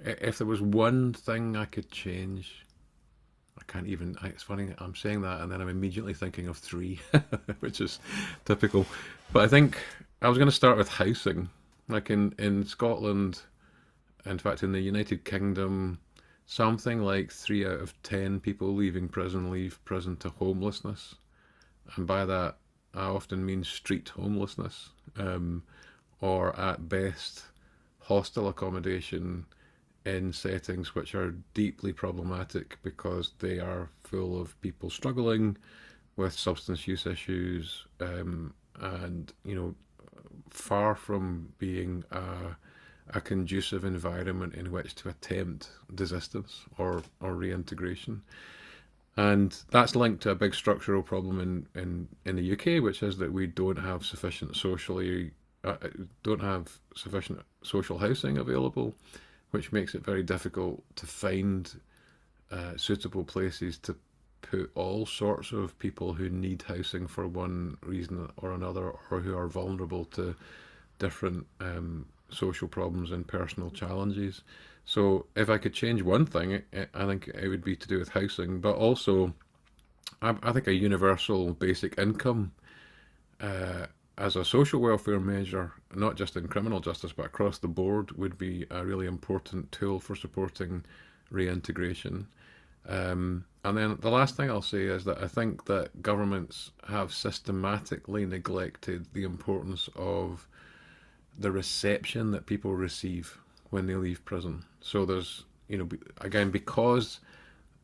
if there was one thing I could change, I can't even. It's funny, I'm saying that, and then I'm immediately thinking of three, which is typical. But I think I was going to start with housing. Like in Scotland, in fact, in the United Kingdom, something like 3 out of 10 people leaving prison leave prison to homelessness. And by that, I often mean street homelessness, or at best, hostel accommodation in settings which are deeply problematic because they are full of people struggling with substance use issues, and far from being a conducive environment in which to attempt desistance or reintegration. And that's linked to a big structural problem in the UK, which is that we uh, don't have sufficient social housing available, which makes it very difficult to find suitable places to put all sorts of people who need housing for one reason or another, or who are vulnerable to different social problems and personal challenges. So, if I could change one thing, I think it would be to do with housing, but also I think a universal basic income as a social welfare measure, not just in criminal justice but across the board, would be a really important tool for supporting reintegration. And then the last thing I'll say is that I think that governments have systematically neglected the importance of the reception that people receive when they leave prison. So there's, again, because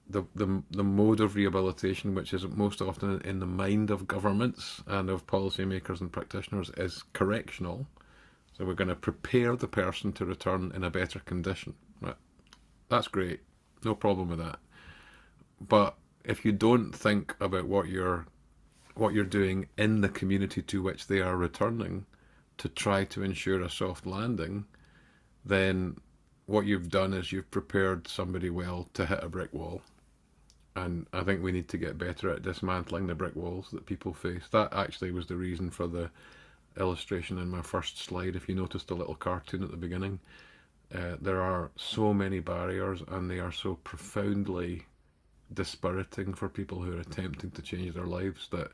the mode of rehabilitation, which is most often in the mind of governments and of policymakers and practitioners, is correctional. So we're going to prepare the person to return in a better condition. Right? That's great, no problem with that. But if you don't think about what you're doing in the community to which they are returning to try to ensure a soft landing, then what you've done is you've prepared somebody well to hit a brick wall. And I think we need to get better at dismantling the brick walls that people face. That actually was the reason for the illustration in my first slide. If you noticed the little cartoon at the beginning, there are so many barriers, and they are so profoundly dispiriting for people who are attempting to change their lives, that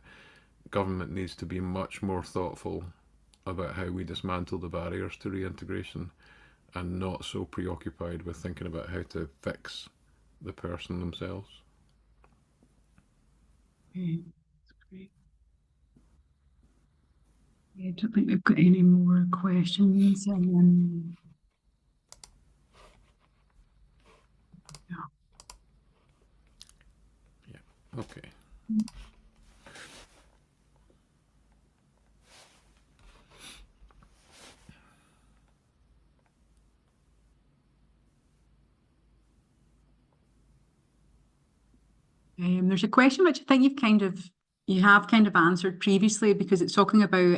government needs to be much more thoughtful about how we dismantle the barriers to reintegration, and not so preoccupied with thinking about how to fix the person themselves. Okay, that's great. Yeah, I don't think we've got any more questions. Yeah. Yeah. Okay. There's a question which I think you have kind of answered previously, because it's talking about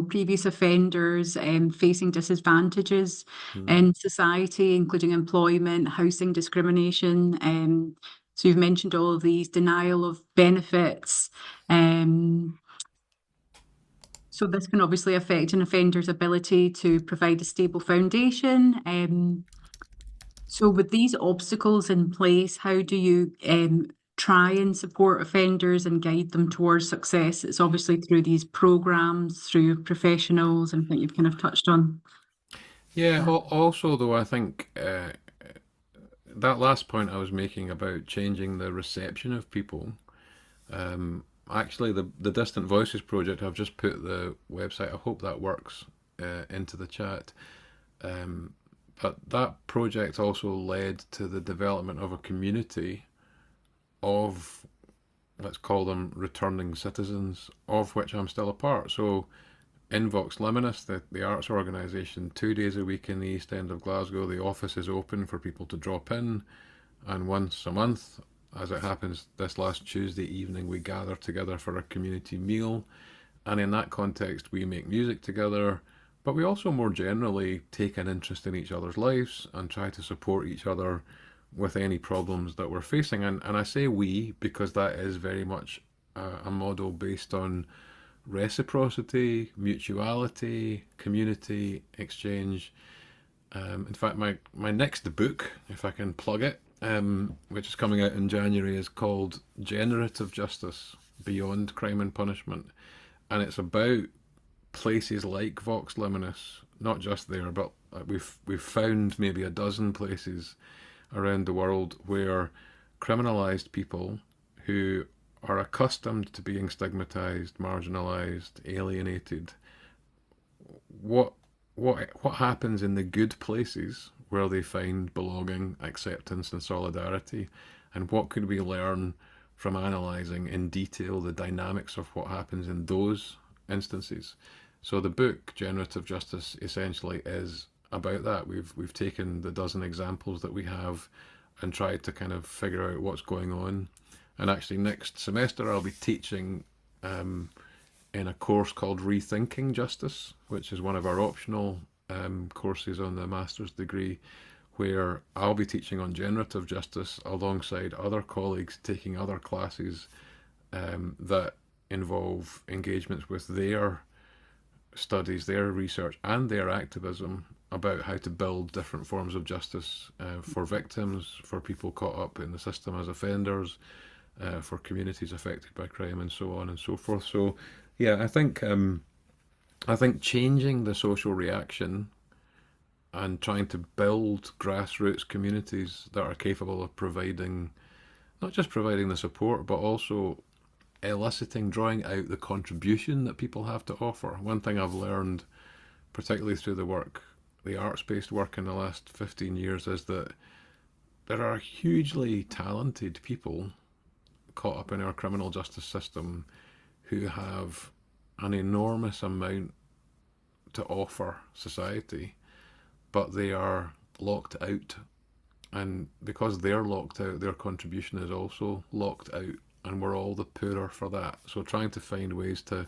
previous offenders facing disadvantages Mm. in society, including employment, housing discrimination. So you've mentioned all of these, denial of benefits. Um, so this can obviously affect an offender's ability to provide a stable foundation. So with these obstacles in place, how do you try and support offenders and guide them towards success? It's obviously through these programs, through professionals, and I think you've kind of touched on Yeah. that. Also, though, I think that last point I was making about changing the reception of people. Actually, the Distant Voices project, I've just put the website. I hope that works into the chat. Um, but that project also led to the development of a community of, let's call them, returning citizens, of which I'm still a part. So in Vox Liminis, the arts organisation, 2 days a week in the East End of Glasgow, the office is open for people to drop in, and once a month, as it happens this last Tuesday evening, we gather together for a community meal. And in that context, we make music together, but we also more generally take an interest in each other's lives and try to support each other with any problems that we're facing. And I say we because that is very much a model based on reciprocity, mutuality, community, exchange. In fact, my next book, if I can plug it, which is coming out in January, is called Generative Justice Beyond Crime and Punishment. And it's about places like Vox Liminis, not just there, but we've found maybe a dozen places around the world where criminalized people who are accustomed to being stigmatized, marginalized, alienated, what what happens in the good places where they find belonging, acceptance, and solidarity, and what could we learn from analysing in detail the dynamics of what happens in those instances. So the book Generative Justice essentially is about that. We've taken the dozen examples that we have and tried to kind of figure out what's going on. And actually, next semester I'll be teaching in a course called Rethinking Justice, which is one of our optional courses on the master's degree, where I'll be teaching on generative justice alongside other colleagues taking other classes that involve engagements with their studies, their research, and their activism about how to build different forms of justice for victims, for people caught up in the system as offenders, for communities affected by crime, and so on and so forth. So, yeah, I think changing the social reaction and trying to build grassroots communities that are capable of providing not just providing the support, but also eliciting, drawing out the contribution that people have to offer. One thing I've learned, particularly through the work, the arts-based work in the last 15 years, is that there are hugely talented people caught up in our criminal justice system who have an enormous amount to offer society, but they are locked out. And because they're locked out, their contribution is also locked out, and we're all the poorer for that. So trying to find ways to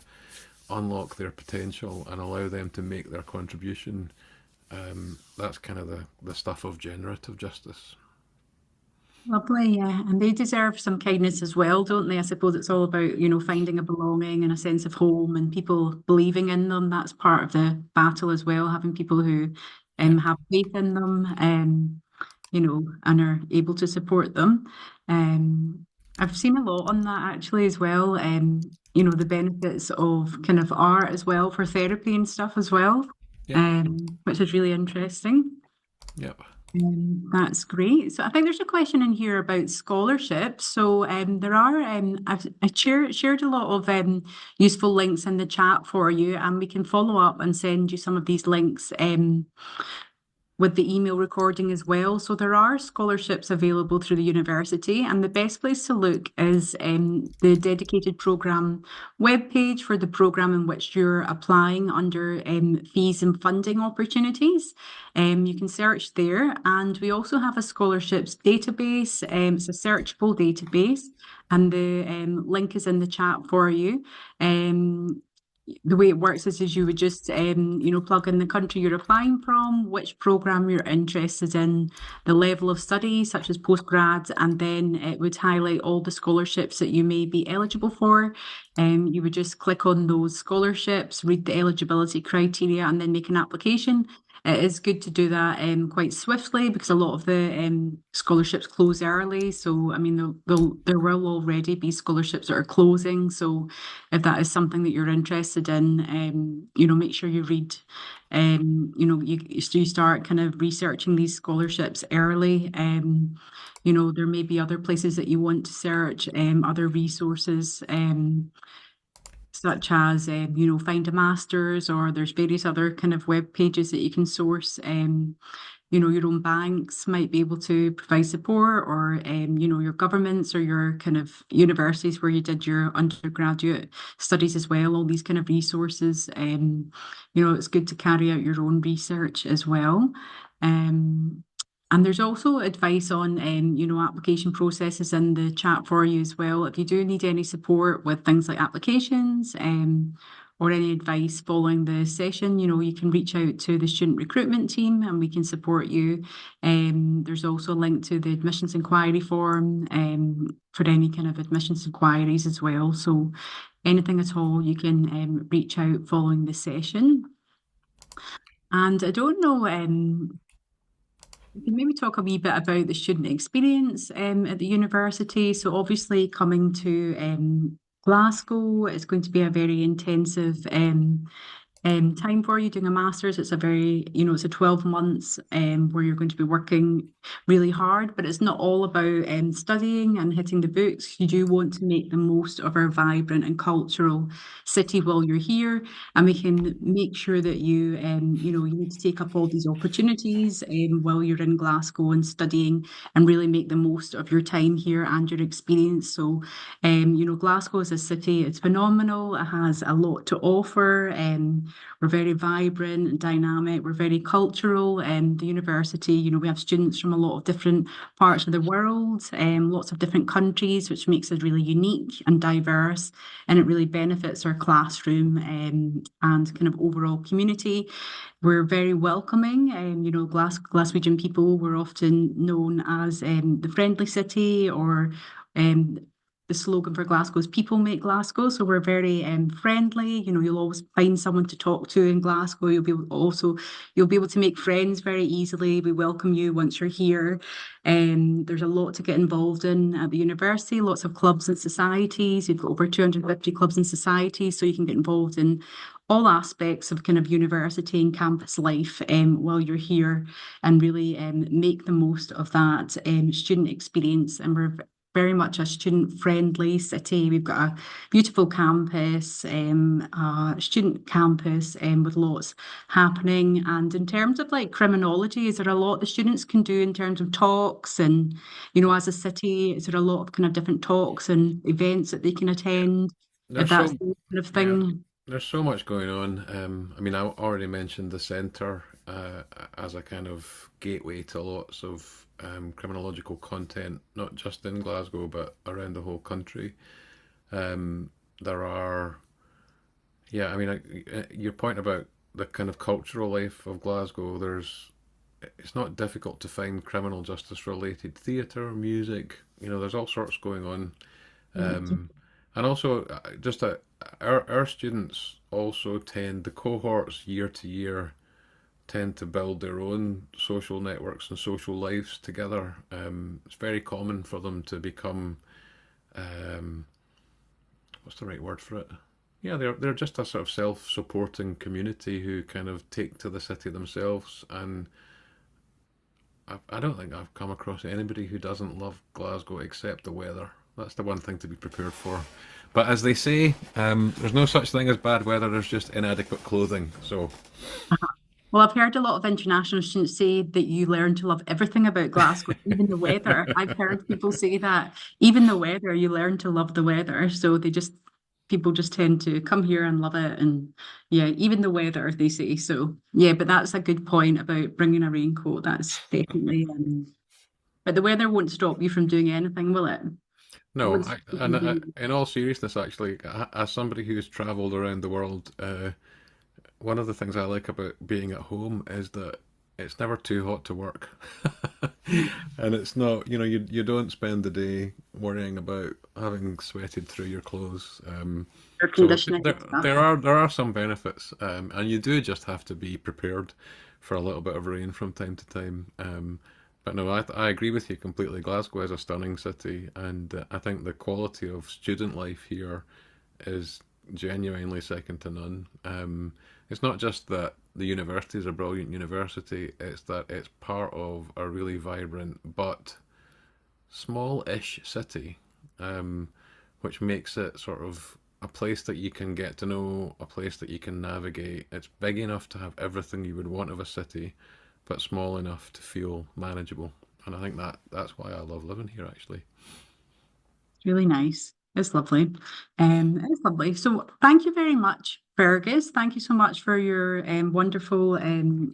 unlock their potential and allow them to make their contribution, that's kind of the stuff of generative justice. Lovely, yeah. And they deserve some kindness as well, don't they? I suppose it's all about, finding a belonging and a sense of home and people believing in them. That's part of the battle as well, having people who Yep. have faith in them, and are able to support them. I've seen a lot on that actually as well. The benefits of kind of art as well for therapy and stuff as well, Yep. which is really interesting. Yep. That's great. So I think there's a question in here about scholarships. So there are, shared a lot of useful links in the chat for you, and we can follow up and send you some of these links with the email recording as well. So there are scholarships available through the university, and the best place to look is the dedicated programme webpage for the programme in which you're applying under fees and funding opportunities. You can search there, and we also have a scholarships database. It's a searchable database, and the link is in the chat for you. The way it works is you would just plug in the country you're applying from, which program you're interested in, the level of study such as postgrad, and then it would highlight all the scholarships that you may be eligible for. You would just click on those scholarships, read the eligibility criteria, and then make an application. It is good to do that quite swiftly because a lot of the scholarships close early. So, I mean, there will already be scholarships that are closing. So, if that is something that you're interested in, make sure you read, you start kind of researching these scholarships early. There may be other places that you want to search, other resources. Such as find a master's, or there's various other kind of web pages that you can source. Your own banks might be able to provide support, or your governments or your kind of universities where you did your undergraduate studies as well. All these kind of resources. It's good to carry out your own research as well. Um, and there's also advice on, application processes in the chat for you as well. If you do need any support with things like applications, or any advice following the session, you can reach out to the student recruitment team and we can support you. There's also a link to the admissions inquiry form for any kind of admissions inquiries as well. So anything at all, you can reach out following the session. And I don't know, we can maybe talk a wee bit about the student experience at the university. So obviously coming to Glasgow, it's going to be a very intensive time for you doing a master's. It's a very, it's a 12 months where you're going to be working really hard, but it's not all about studying and hitting the books. You do want to make the most of our vibrant and cultural city while you're here, and we can make sure that you need to take up all these opportunities while you're in Glasgow and studying, and really make the most of your time here and your experience. So, Glasgow is a city, it's phenomenal. It has a lot to offer. We're very vibrant and dynamic. We're very cultural. The university, we have students from a lot of different parts of the world, lots of different countries, which makes us really unique and diverse. And it really benefits our classroom and kind of overall community. We're very welcoming. Glaswegian people, we're often known as the friendly city, or um, the slogan for Glasgow is "People make Glasgow." So we're very friendly. You'll always find someone to talk to in Glasgow. You'll be able to make friends very easily. We welcome you once you're here. There's a lot to get involved in at the university. Lots of clubs and societies. We've got over 250 clubs and societies, so you can get involved in all aspects of kind of university and campus life while you're here, and really make the most of that student experience. And we're very much a student-friendly city. We've got a beautiful campus, a student campus with lots happening. And in terms of like criminology, is there a lot the students can do in terms of talks? And, as a city, is there a lot of kind of different talks and events that they can attend, if There's that's so the kind of yeah, thing? there's so much going on. I mean, I already mentioned the centre as a kind of gateway to lots of criminological content, not just in Glasgow but around the whole country. There are, yeah, I mean, your point about the kind of cultural life of Glasgow. It's not difficult to find criminal justice related theatre, music. There's all sorts going on. Um, and also, our students also the cohorts year to year tend to build their own social networks and social lives together. It's very common for them to become, um, what's the right word for it? Yeah, they're just a sort of self-supporting community who kind of take to the city themselves. And I don't think I've come across anybody who doesn't love Glasgow except the weather. That's the one thing to be prepared for. But as they say, there's no such thing as bad weather. There's just inadequate clothing. So Well, I've heard a lot of international students say that you learn to love everything about Glasgow, even the weather. I've heard people say that even the weather, you learn to love the weather. So people just tend to come here and love it. And yeah, even the weather, they say. So yeah, but that's a good point about bringing a raincoat. That's definitely, but the weather won't stop you from doing anything, will it? It no, won't stop you and from doing. in all seriousness, actually, as somebody who's travelled around the world, one of the things I like about being at home is that it's never too hot to work. And it's not, you don't spend the day worrying about having sweated through your clothes. Air So conditioning there and stuff. there are some benefits, and you do just have to be prepared for a little bit of rain from time to time. But no, I agree with you completely. Glasgow is a stunning city, and I think the quality of student life here is genuinely second to none. It's not just that the university is a brilliant university, it's that it's part of a really vibrant but small-ish city, um, which makes it sort of a place that you can get to know, a place that you can navigate. It's big enough to have everything you would want of a city, but small enough to feel manageable. And I think that's why I love living here, actually. Really nice. It's lovely. It's lovely. So thank you very much Fergus. Thank you so much for your wonderful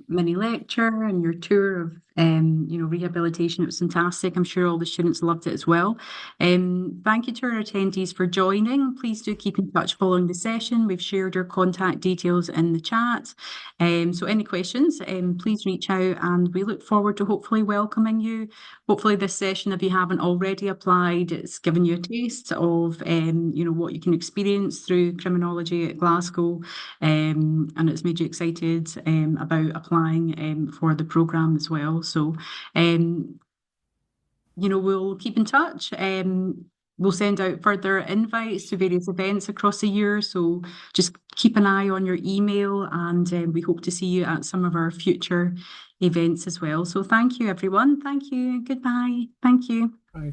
mini lecture and your tour of rehabilitation. It was fantastic. I'm sure all the students loved it as well. Thank you to our attendees for joining. Please do keep in touch following the session. We've shared your contact details in the chat. So any questions, please reach out, and we look forward to hopefully welcoming you. Hopefully this session, if you haven't already applied, it's given you a taste of what you can experience through criminology at Glasgow, and it's made you excited about applying for the programme as well. So we'll keep in touch. We'll send out further invites to various events across the year. So just keep an eye on your email, and we hope to see you at some of our future events as well. So thank you, everyone. Thank you. Goodbye. Thank you. Bye.